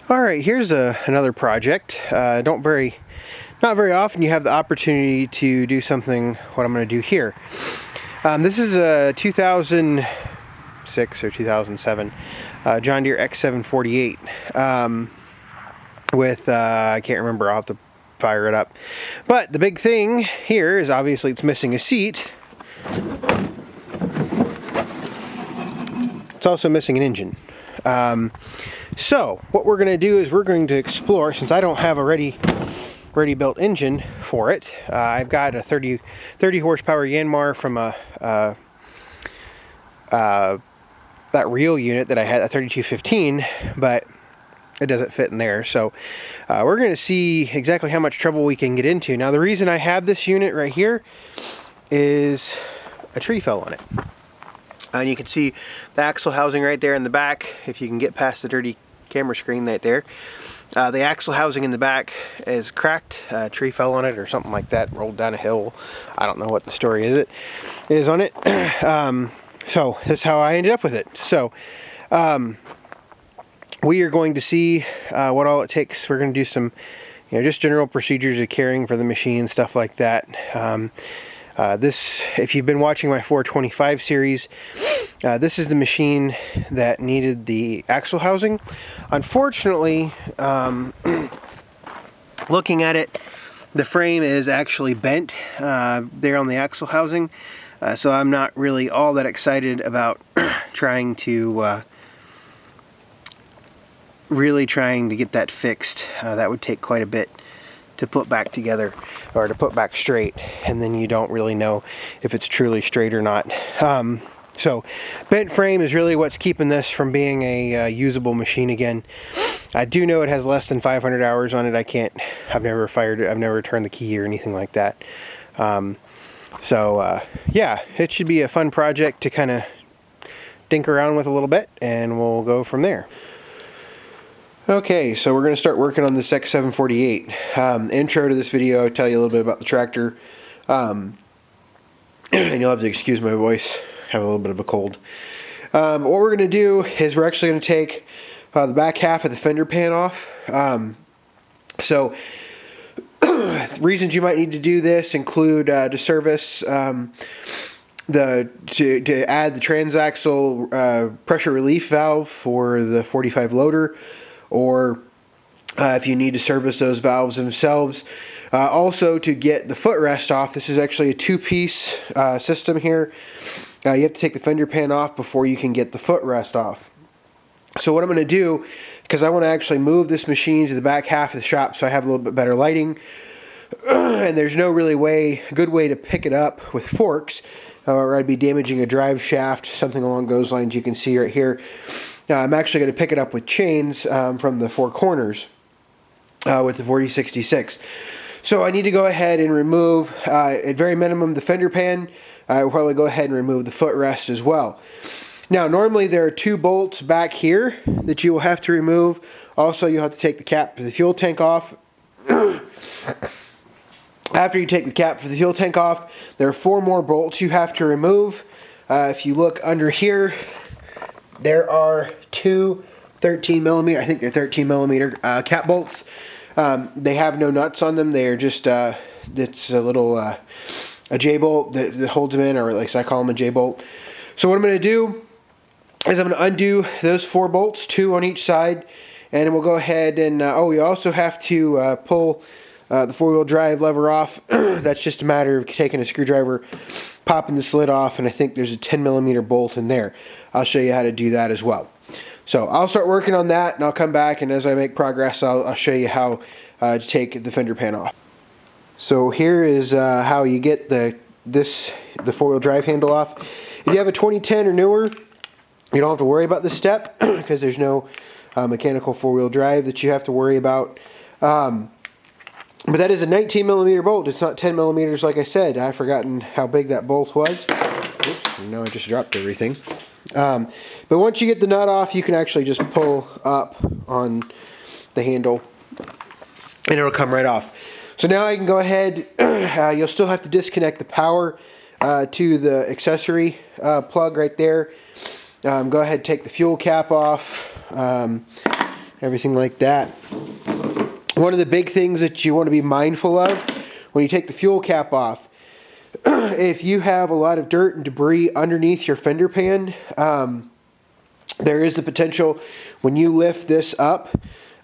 Alright, here's another project. Not very often you have the opportunity to do something what I'm going to do here. This is a 2006 or 2007 John Deere X748 with, I can't remember, I'll have to fire it up. But the big thing here is obviously it's missing a seat. It's also missing an engine. So what we're going to do is we're going to explore, since I don't have a ready built engine for it. I've got a 30 horsepower Yanmar from that reel unit that I had, a 3215, but it doesn't fit in there. So we're going to see exactly how much trouble we can get into. Now the reason I have this unit right here is a tree fell on it. And you can see the axle housing right there in the back, if you can get past the dirty camera screen right there. The axle housing in the back is cracked. A tree fell on it or something like that, rolled down a hill. I don't know what the story is on it. So that's how I ended up with it. So we are going to see what all it takes. We're going to do some, just general procedures of caring for the machine, stuff like that. This, if you've been watching my 425 series, this is the machine that needed the axle housing. Unfortunately, looking at it, the frame is actually bent there on the axle housing, so I'm not really all that excited about trying to get that fixed. That would take quite a bit to put back together, or to put back straight, and then you don't really know if it's truly straight or not. So bent frame is really what's keeping this from being a usable machine again. I do know it has less than 500 hours on it. I've never fired it, I've never turned the key or anything like that. Yeah, it should be a fun project to kind of dink around with a little bit, and we'll go from there. Okay, so we're going to start working on this X748. Intro to this video, I'll tell you a little bit about the tractor. And you'll have to excuse my voice, I have a little bit of a cold. What we're going to do is we're actually going to take the back half of the fender pan off. Reasons you might need to do this include to service to add the transaxle pressure relief valve for the 45 loader, or if you need to service those valves themselves. Also to get the footrest off. This is actually a two-piece system here. You have to take the fender pan off before you can get the footrest off. So what I'm going to do, because I want to actually move this machine to the back half of the shop so I have a little bit better lighting, and there's no really good way to pick it up with forks, or I'd be damaging a drive shaft, something along those lines. You can see right here. I'm actually going to pick it up with chains from the four corners with the 4066. So I need to go ahead and remove, at very minimum, the fender pan. I will probably go ahead and remove the footrest as well. Now, normally there are two bolts back here that you will have to remove. Also, you'll have to take the cap for the fuel tank off. After you take the cap for the fuel tank off, there are four more bolts you have to remove. If you look under here, there are two 13 millimeter, I think they're 13 millimeter cap bolts. They have no nuts on them. They are just, it's a little, a J-bolt that holds them in, or at least I call them a J-bolt. So what I'm going to do is I'm going to undo those four bolts, two on each side, and we'll go ahead and, we also have to pull the four-wheel drive lever off. That's just a matter of taking a screwdriver, popping the slit off, and I think there's a 10 millimeter bolt in there. I'll show you how to do that as well. So I'll start working on that, and I'll come back, and as I make progress, I'll show you how to take the fender pan off. So here is how you get the four-wheel drive handle off. If you have a 2010 or newer, you don't have to worry about this step because there's no mechanical four-wheel drive that you have to worry about. But that is a 19 millimeter bolt. It's not 10 millimeters like I said. I've forgotten how big that bolt was. Oops, no, I just dropped everything. But once you get the nut off, you can actually just pull up on the handle and it'll come right off. So now I can go ahead, you'll still have to disconnect the power to the accessory plug right there. Go ahead and take the fuel cap off. everything like that. One of the big things that you want to be mindful of when you take the fuel cap off, if you have a lot of dirt and debris underneath your fender pan, there is the potential when you lift this up,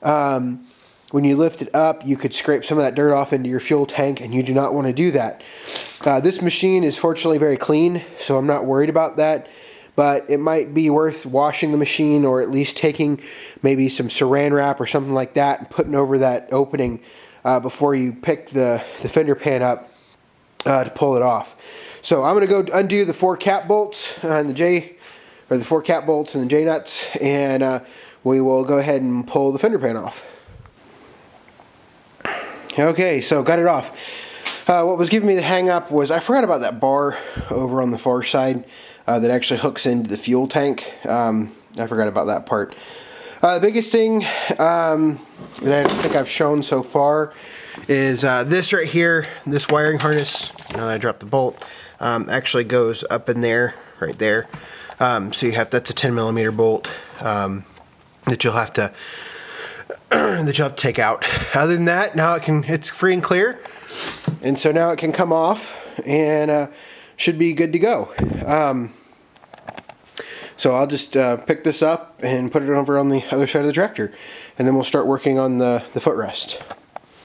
when you lift it up, you could scrape some of that dirt off into your fuel tank, and you do not want to do that. This machine is fortunately very clean, so I'm not worried about that, but it might be worth washing the machine, or at least taking maybe some saran wrap or something like that and putting over that opening before you pick the fender pan up to pull it off. So I'm going to go undo the 4 cap bolts on the 4 cap bolts and the J nuts, and we will go ahead and pull the fender pan off. Okay, so got it off. What was giving me the hang up was I forgot about that bar over on the far side that actually hooks into the fuel tank. I forgot about that part. The biggest thing that I think I've shown so far is this right here. This wiring harness, I dropped the bolt, actually goes up in there, right there. So you have, that's a 10 millimeter bolt that you'll have to take out. Other than that, now it's free and clear, and so now it can come off and should be good to go. So I'll just pick this up and put it over on the other side of the tractor, and then we'll start working on the footrest.